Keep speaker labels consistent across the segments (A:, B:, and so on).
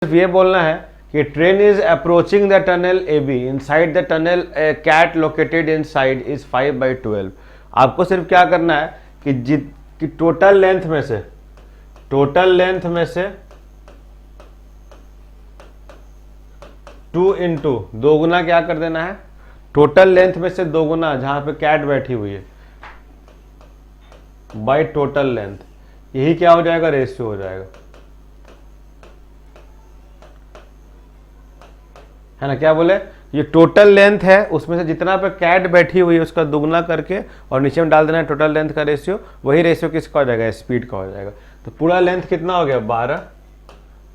A: सिर्फ ये बोलना है कि train is approaching the tunnel A B, inside the tunnel cat located inside is 5/12। आपको सिर्फ क्या करना है कि टोटल लेंथ में से 2 इंटू 2 गुना क्या कर देना है, टोटल लेंथ में से 2 गुना जहां पे कैट बैठी हुई है बाय टोटल लेंथ, यही क्या हो जाएगा, रेशियो हो जाएगा, है ना। क्या बोले, ये टोटल लेंथ है उसमें से जितना पे कैट बैठी हुई है उसका दुगना करके और नीचे में डाल देना है टोटल लेंथ का रेशियो, वही रेशियो किसका हो जाएगा, स्पीड का हो जाएगा। तो पूरा लेंथ कितना हो गया 12,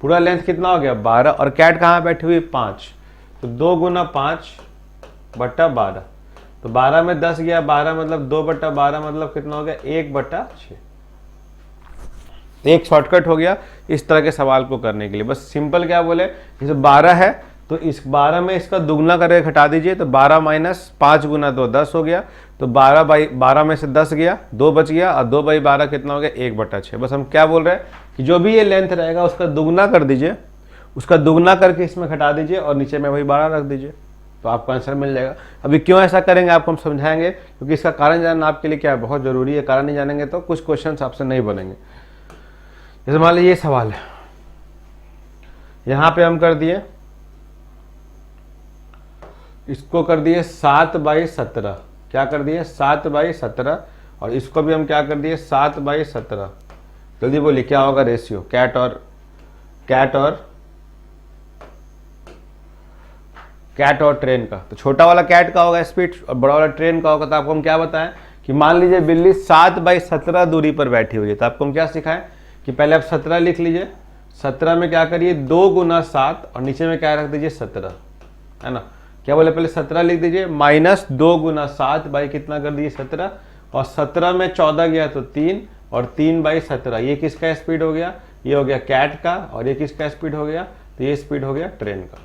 A: पूरा लेंथ कितना हो गया 12, और कैट कहाँ बैठी हुई 5, तो 2 गुना 5/12, तो 12 में 10 गया, 12 मतलब 2/12 मतलब कितना हो गया 1/6। एक शॉर्टकट हो गया इस तरह के सवाल को करने के लिए। बस सिंपल क्या बोले, जैसे 12 है तो इस 12 में इसका दुगना करके घटा दीजिए, तो 12 माइनस 5 गुना 2 10 हो गया, तो 12/12 में से 10 गया, 2 बच गया, और 2/12 कितना हो गया 1/6। बस हम क्या बोल रहे हैं कि जो भी ये लेंथ रहेगा उसका दुगना कर दीजिए, उसका दुगना करके इसमें घटा दीजिए और नीचे में वही 12 रख दीजिए, तो आपको आंसर मिल जाएगा। अभी क्यों ऐसा करेंगे आपको हम समझाएंगे, क्योंकि इसका कारण जानना आपके लिए क्या है, बहुत जरूरी है। कारण नहीं जानेंगे तो कुछ क्वेश्चन आपसे नहीं बनेंगे। जैसे मान लीजिए ये सवाल है, यहां पे हम कर दिए, इसको कर दिए 7/17, क्या कर दिए 7/17, और इसको भी हम क्या कर दिए 7/17। जल्दी बोलिए क्या होगा रेशियो कैट और ट्रेन का। तो छोटा वाला कैट का होगा स्पीड और बड़ा वाला ट्रेन का होगा। तो आपको हम क्या बताएं कि मान लीजिए बिल्ली 7/17 दूरी पर बैठी हुई है, तो आपको हम क्या सिखाएं कि पहले आप 17 लिख लीजिए, 17 में क्या करिए 2 गुना 7 और नीचे में क्या रख दीजिए 17, है ना। क्या बोले, पहले 17 लिख दीजिए, माइनस 2 गुना 7 बाई कितना कर दिए 17, और 17 में 14 गया तो 3, और 3/17 ये किसका स्पीड हो गया, ये हो गया कैट का, और ये किसका स्पीड हो गया, तो ये स्पीड हो गया ट्रेन का।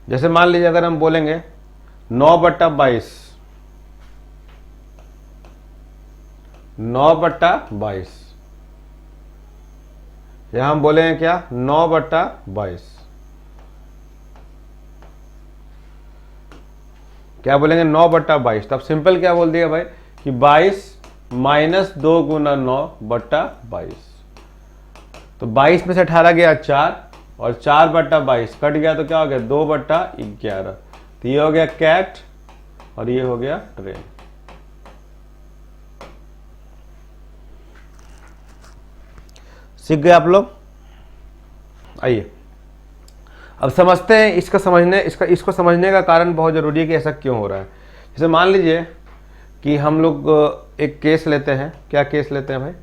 A: जैसे मान लीजिए अगर हम बोलेंगे 9/22, 9/22, यहां हम बोलेंगे क्या 9/22, क्या बोलेंगे 9/22। तो अब सिंपल क्या बोल दिया भाई कि 22 माइनस 2 गुना 9/22, तो 22 में से 18 गया 4, और 4/22 कट गया तो क्या हो गया 2/11, तो ये हो गया कैट और ये हो गया ट्रेन। सीख गए आप लोग। आइए अब समझते हैं इसको समझने का कारण बहुत जरूरी है कि ऐसा क्यों हो रहा है। जैसे मान लीजिए कि हम लोग एक केस लेते हैं, क्या केस लेते हैं भाई,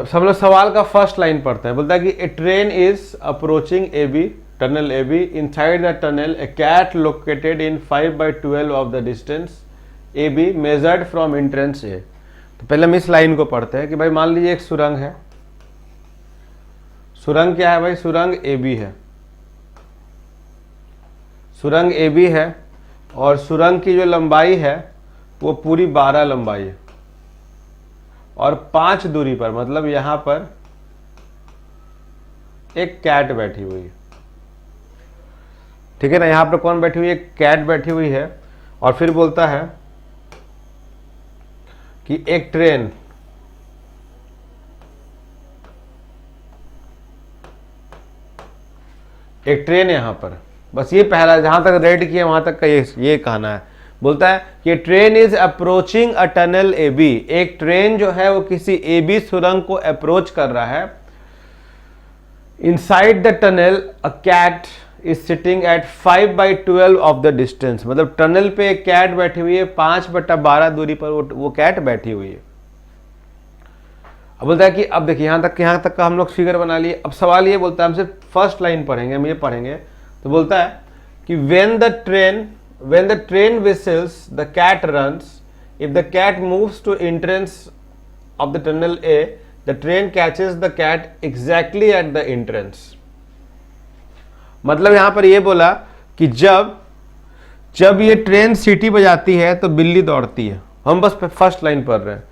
A: सब लोग सवाल का फर्स्ट लाइन पढ़ते हैं। बोलता है कि a train is approaching A B, tunnel A B, inside the tunnel a cat located in 5/12 of the distance A B measured from entrance A. तो पहले हम इस लाइन को पढ़ते हैं कि भाई मान लीजिए एक सुरंग है, सुरंग क्या है भाई, सुरंग ए बी है, सुरंग ए बी है, और सुरंग की जो लंबाई है वो पूरी 12 लंबाई है, और 5 दूरी पर मतलब यहां पर एक कैट बैठी हुई है, ठीक है ना। यहां पर कौन बैठी हुई है, कैट बैठी हुई है। और फिर बोलता है कि एक ट्रेन यहां पर, बस ये पहला जहां तक रेड किया वहां तक का ये कहना है। बोलता है कि train is approaching a tunnel A B, एक ट्रेन जो है वो किसी ए बी सुरंग को अप्रोच कर रहा है। Inside the tunnel a cat is sitting at 5/12 of the distance, मतलब टनल पे एक कैट बैठी हुई है, 5/12 दूरी पर वो कैट बैठी हुई है। अब बोलता है कि अब देखिए यहां तक का हम लोग फिगर बना लिए। अब सवाल ये बोलता है, हम सिर्फ फर्स्ट लाइन पढ़ेंगे, हम ये पढ़ेंगे। तो बोलता है कि when the train whistles the cat runs, if the cat moves to entrance of the tunnel A, the train catches the cat exactly at the entrance. मतलब यहां पर ये बोला कि जब ये ट्रेन सीटी बजाती है तो बिल्ली दौड़ती है। हम बस फर्स्ट लाइन पढ़ रहे हैं।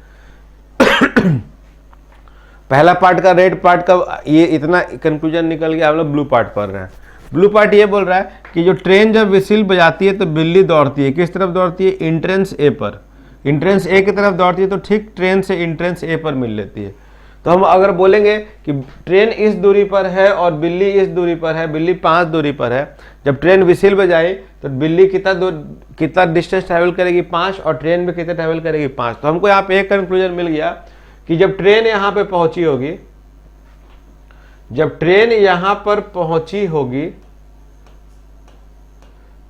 A: पहला पार्ट का रेड पार्ट का ये इतना कंक्लूजन निकल गया, हम लोग ब्लू पार्ट पढ़ रहे हैं। ब्लू पार्ट ये बोल रहा है कि जो ट्रेन जब विसिल बजाती है तो बिल्ली दौड़ती है। किस तरफ दौड़ती है? एंट्रेंस ए पर। एंट्रेंस ए की तरफ दौड़ती है तो ठीक ट्रेन से एंट्रेंस ए पर मिल लेती है। तो हम अगर बोलेंगे कि ट्रेन इस दूरी पर है और बिल्ली इस दूरी पर है, बिल्ली 5 दूरी पर है, जब ट्रेन विसिल बजाई तो बिल्ली कितना डिस्टेंस ट्रैवल करेगी? 5, और ट्रेन भी कितना ट्रैवल करेगी? 5। तो हमको यहाँ पे एक कंक्लूजन मिल गया कि जब ट्रेन यहाँ पे पहुंची होगी, जब ट्रेन यहाँ पर पहुंची होगी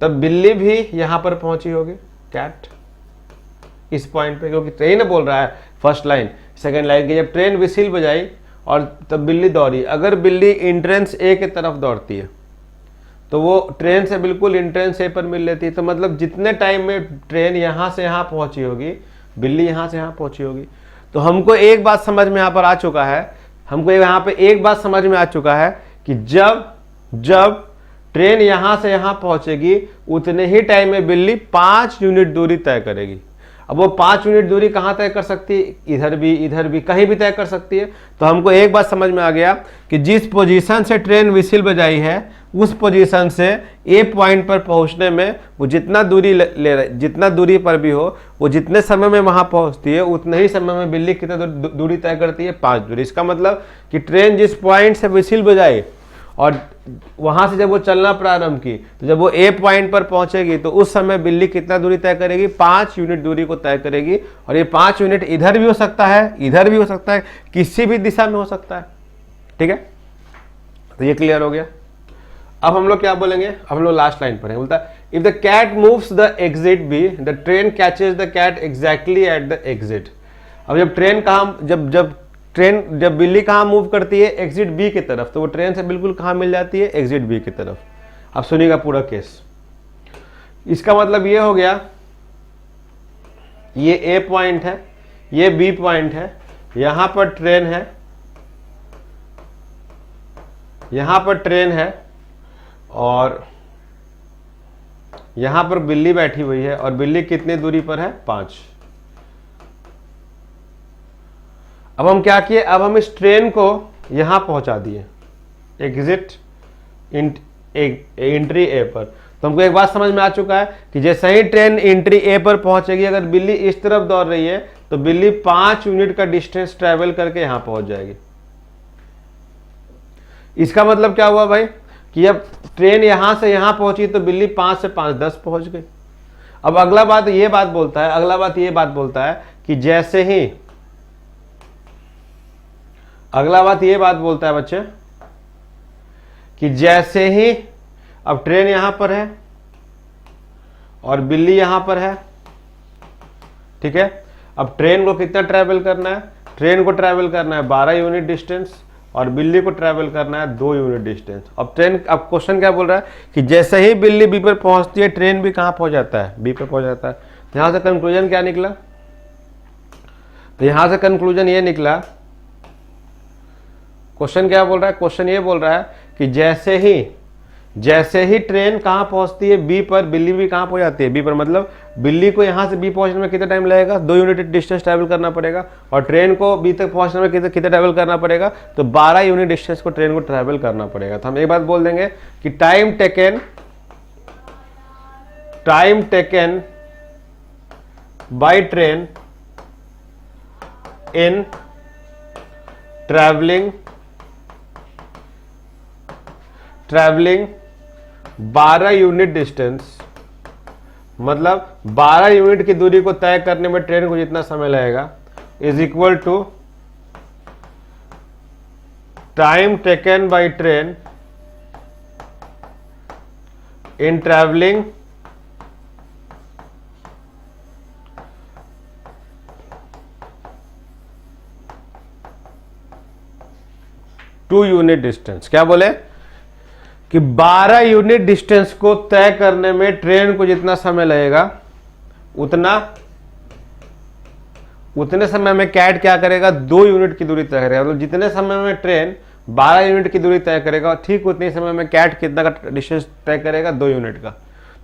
A: तब बिल्ली भी यहाँ पर पहुंची होगी, कैट इस पॉइंट पे, क्योंकि ट्रेन बोल रहा है फर्स्ट लाइन। सेकंड लाइन की जब ट्रेन विसिल बजाई और तब बिल्ली दौड़ी, अगर बिल्ली एंट्रेंस ए की तरफ दौड़ती है तो वो ट्रेन से बिल्कुल एंट्रेंस ए पर मिल लेती है। तो मतलब जितने टाइम में ट्रेन यहाँ से यहाँ पहुंची होगी, बिल्ली यहाँ से यहाँ पहुंची होगी। तो हमको एक बात समझ में यहाँ पर आ चुका है, हमको यहाँ पे एक बात समझ में आ चुका है कि जब ट्रेन यहाँ से यहाँ पहुंचेगी उतने ही टाइम में बिल्ली 5 यूनिट दूरी तय करेगी। अब वो 5 यूनिट दूरी कहाँ तय कर सकती है? इधर भी कहीं भी तय कर सकती है। तो हमको एक बात समझ में आ गया कि जिस पोजीशन से ट्रेन विसिल बजाई है उस पोजीशन से ए पॉइंट पर पहुंचने में वो जितना दूरी पर भी हो, वो जितने समय में वहां पहुंचती है उतने ही समय में बिल्ली कितना दूरी तय करती है? 5 दूरी। इसका मतलब कि ट्रेन जिस पॉइंट से विसिल बजाई और वहां से जब वो चलना प्रारंभ की तो जब वो ए पॉइंट पर पहुंचेगी तो उस समय बिल्ली कितना दूरी तय करेगी? 5 यूनिट दूरी को तय करेगी। और ये 5 यूनिट इधर भी हो सकता है, इधर भी हो सकता है, किसी भी दिशा में हो सकता है। ठीक है, तो ये क्लियर हो गया। अब हम लोग क्या बोलेंगे? अब हम लोग लास्ट लाइन पढ़ेंगे। बोलता है if the cat moves the exit B the train catches the cat exactly at the exit. अब जब ट्रेन कहाँ जब बिल्ली कहाँ मूव करती है? एग्जिट बी की तरफ, तो वो ट्रेन से बिल्कुल कहाँ मिल जाती है? एग्जिट बी की तरफ। अब सुनिएगा पूरा केस। इसका मतलब ये हो गया, ये ए पॉइंट है, ये बी पॉइंट है, यहां पर ट्रेन है, यहां पर ट्रेन है और यहां पर बिल्ली बैठी हुई है। और बिल्ली कितनी दूरी पर है? 5। अब हम क्या किए? अब हम इस ट्रेन को यहां पहुंचा दिए, एग्जिट एंट्री ए पर। तो हमको एक बात समझ में आ चुका है कि जैसे ही ट्रेन एंट्री ए पर पहुंचेगी, अगर बिल्ली इस तरफ दौड़ रही है तो बिल्ली 5 यूनिट का डिस्टेंस ट्रेवल करके यहां पहुंच जाएगी। इसका मतलब क्या हुआ भाई कि जब ट्रेन यहां से यहां पहुंची तो बिल्ली 5 से 5 10 पहुंच गई। अब अगला बात ये बात बोलता है कि जैसे ही बच्चे कि जैसे ही अब ट्रेन यहां पर है और बिल्ली यहां पर है, ठीक है। अब ट्रेन को कितना ट्रैवल करना है? ट्रेन को ट्रैवल करना है 12 यूनिट डिस्टेंस और बिल्ली को ट्रैवल करना है 2 यूनिट डिस्टेंस। अब क्वेश्चन क्या बोल रहा है कि जैसे ही बिल्ली बी पर पहुंचती है ट्रेन भी कहां पहुंच जाता है? बी पर पहुंच जाता है। यहां से कंक्लूजन क्या निकला? तो यहां से कंक्लूजन ये निकला, क्वेश्चन क्या बोल रहा है? क्वेश्चन ये बोल रहा है कि जैसे ही ट्रेन कहां पहुंचती है? बी पर, बिल्ली भी कहां पहुंच जाती है? बी पर। मतलब बिल्ली को यहां से बी पहुंचने में कितना टाइम लगेगा? 2 यूनिट डिस्टेंस ट्रैवल करना पड़ेगा। और ट्रेन को बी तक पहुंचने में कितना ट्रैवल करना पड़ेगा? तो 12 यूनिट डिस्टेंस को ट्रेन को ट्रैवल करना पड़ेगा। तो हम एक बात बोल देंगे कि time taken by train in travelling 12 unit distance, मतलब 12 यूनिट की दूरी को तय करने में ट्रेन को जितना समय लगेगा is equal to time taken by train in travelling 2 unit distance. क्या बोले कि 12 यूनिट डिस्टेंस को तय करने में ट्रेन को जितना समय लगेगा उतने समय में कैट क्या करेगा, 2 यूनिट की दूरी तय करेगा। मतलब जितने समय में ट्रेन 12 यूनिट की दूरी तय करेगा, ठीक उतने समय में कैट कितना का डिस्टेंस तय करेगा, 2 यूनिट का।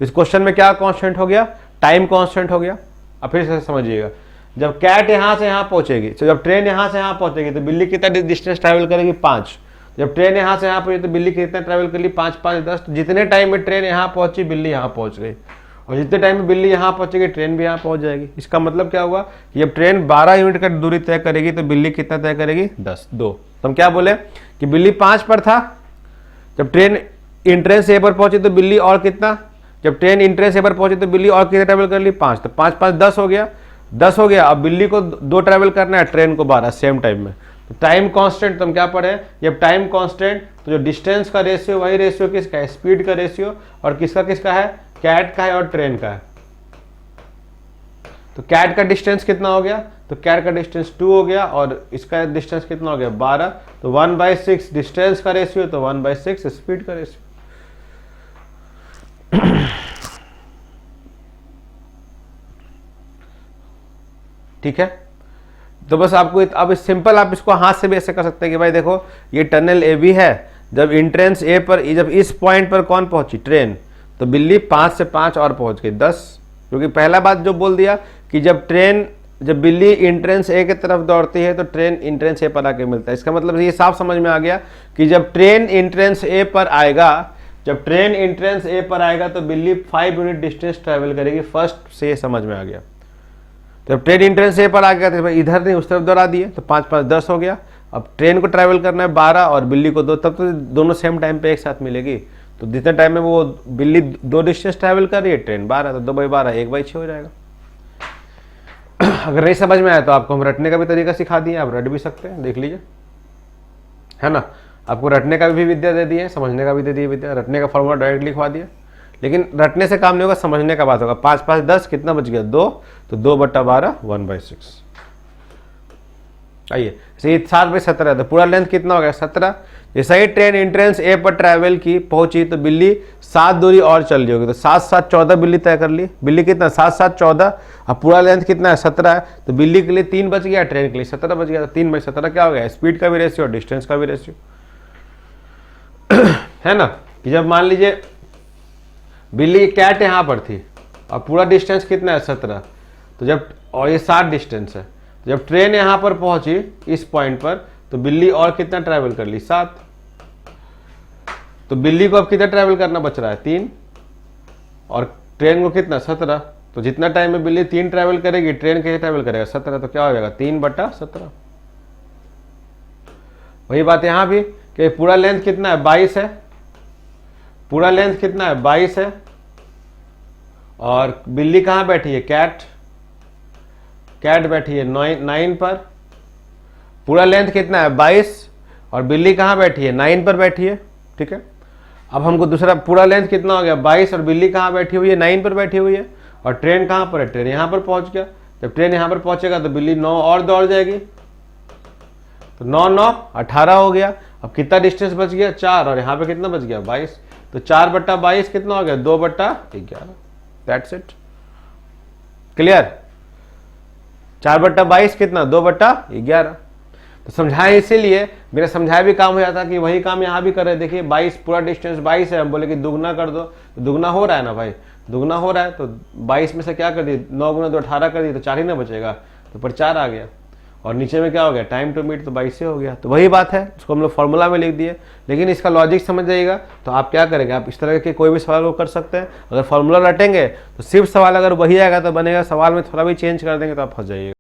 A: इस क्वेश्चन में क्या कांस्टेंट हो गया, टाइम कांस्टेंट हो गया। अब फिर से समझिएगा, जब कैट यहाँ से यहाँ पहुंचेगी, तो जब ट्रेन यहाँ से यहाँ पहुंचेगी तो बिल्ली कितना डिस्टेंस ट्रैवल करेगी, 5। जब ट्रेन यहाँ से यहाँ पहुंची तो बिल्ली कितना ट्रैवल कर ली, 5 5 10। तो जितने टाइम में ट्रेन यहाँ पहुंची, बिल्ली यहाँ पहुंच गई, और जितने टाइम में बिल्ली यहाँ पहुंचेगी, ट्रेन भी यहाँ पहुंच जाएगी। इसका मतलब क्या हुआ कि जब ट्रेन 12 यूनिट का दूरी तय करेगी तो बिल्ली कितना तय करेगी, 10 2। तो हम क्या बोले कि बिल्ली 5 पर था, जब ट्रेन इंट्रेंस ए पर पहुंची तो बिल्ली और कितना, जब ट्रेन इंट्रेंस ए पर पहुंची तो बिल्ली और कितना ट्रैवल कर ली, 5। तो 5 5 10 हो गया, 10 हो गया। अब बिल्ली को 2 ट्रैवल करना है, ट्रेन को 12, सेम टाइम में। तो टाइम कांस्टेंट तो हम क्या पढ़े, जब टाइम कांस्टेंट तो जो डिस्टेंस का रेशियो, वही रेशियो किसका है, स्पीड का रेशियो, और किसका किसका है, कैट का है और ट्रेन का है। तो कैट का डिस्टेंस कितना हो गया, तो कैट का डिस्टेंस 2 हो गया, और इसका डिस्टेंस कितना हो गया, 12। तो 1/6 डिस्टेंस का रेशियो, तो 1/6 स्पीड का रेशियो। ठीक है, तो बस आपको अब सिंपल आप इसको हाथ से भी ऐसे कर सकते हैं कि भाई देखो ये टनल ए बी है, जब इंट्रेंस ए पर, जब इस पॉइंट पर कौन पहुंची, ट्रेन, तो बिल्ली 5 से 5 और पहुंच गई 10। क्योंकि पहला बात जो बोल दिया कि जब बिल्ली इंट्रेंस ए की तरफ दौड़ती है तो ट्रेन इंट्रेंस ए पर आके मिलता है। इसका मतलब ये साफ समझ में आ गया कि जब ट्रेन इंट्रेंस ए पर आएगा, जब ट्रेन इंट्रेंस ए पर आएगा तो बिल्ली 5 यूनिट डिस्टेंस ट्रेवल करेगी। फर्स्ट से ये समझ में आ गया। जब ट्रेन इंट्रेंस ए पर आ गया तो इधर नहीं उस तरफ दौड़ा दिए, तो 5 5 10 हो गया। अब ट्रेन को ट्रैवल करना है 12 और बिल्ली को 2, तब तो दोनों सेम टाइम पे एक साथ मिलेगी। तो जितने टाइम में वो बिल्ली 2 डिस्टेंस ट्रैवल कर रही है, ट्रेन 12, तो 2/12 1/6 हो जाएगा। अगर नहीं समझ में आया तो आपको हम रटने का भी तरीका सिखा दिए, आप रट भी सकते हैं, देख लीजिए, है ना। आपको रटने का भी विद्या दे दिए, समझने का भी दे दिए विद्या। रटने का फॉर्मूला डायरेक्ट लिखवा दिया, लेकिन रटने से काम नहीं होगा, समझने का बात होगा। 5 5 10 कितना बच गया, 2, तो 2/12 1/6। आइए, 7/17, तो पूरा लेंथ कितना हो गया, 17। जैसे ही ट्रेन इंट्रेंस ए पर ट्रैवल की, पहुंची, तो बिल्ली 7 दूरी और चल रही होगी, तो 7 7 14 बिल्ली तय कर ली। बिल्ली कितना, 7 7 14। अब पूरा लेंथ कितना है, 17 है, तो बिल्ली के लिए 3 बच गया, ट्रेन के लिए 17 बच गया। तो 3/17 क्या हो गया, स्पीड का भी रेशियो और डिस्टेंस का भी रेशियो, है ना। कि जब मान लीजिए बिल्ली कैट यहाँ पर थी और पूरा डिस्टेंस कितना है, 17, तो जब, और ये 60 डिस्टेंस है, जब ट्रेन यहाँ पर पहुंची इस पॉइंट पर, तो बिल्ली और कितना ट्रैवल कर ली, 7। तो बिल्ली को अब कितना ट्रैवल करना बच रहा है, 3, और ट्रेन को कितना, 17। तो जितना टाइम में बिल्ली 3 ट्रैवल करेगी, ट्रेन कैसे ट्रैवल करेगा, 17। तो क्या हो जाएगा, 3/17। वही बात यहाँ भी कि पूरा लेंथ कितना है, 22 है, पूरा लेंथ कितना है, 22 है, और बिल्ली कहाँ बैठी है, कैट बैठी है 9 पर। पूरा लेंथ कितना है, 22, और बिल्ली कहाँ बैठी है, 9 पर बैठी है। ठीक है, अब हमको दूसरा पूरा लेंथ कितना हो गया, 22, और बिल्ली कहाँ बैठी हुई है, 9 पर बैठी हुई है, और ट्रेन कहाँ पर है, ट्रेन यहाँ पर पहुंच गया। जब ट्रेन यहाँ पर पहुंचेगा तो बिल्ली 9 और दौड़ जाएगी, तो 9 9 18 हो गया। अब कितना डिस्टेंस बच गया, 4, और यहाँ पे कितना बच गया, 22। तो 4/22 कितना हो गया, 2/11। That's it, clear. 4/22 कितना, 2/11। तो समझाए, इसीलिए मेरा समझाया भी काम हो जाता कि वही काम यहाँ भी कर रहे। देखिए 22, पूरा डिस्टेंस 22 है, हम बोले कि दुगना कर दो, तो दुगना हो रहा है ना भाई, दुगना हो रहा है। तो 22 में से क्या कर दिए, 9 × 2 18 कर दिए, तो 4 ही ना बचेगा, तो पर 4 आ गया। और नीचे में क्या हो गया, टाइम टू मीट, तो 22 से हो गया। तो वही बात है, उसको हम लोग फॉर्मूला में लिख दिए। लेकिन इसका लॉजिक समझ जाइएगा तो आप क्या करेंगे, आप इस तरह के कोई भी सवाल को कर सकते हैं। अगर फॉर्मूला रटेंगे तो सिर्फ सवाल अगर वही आएगा तो बनेगा, सवाल में थोड़ा भी चेंज कर देंगे तो आप फंस जाइएगा।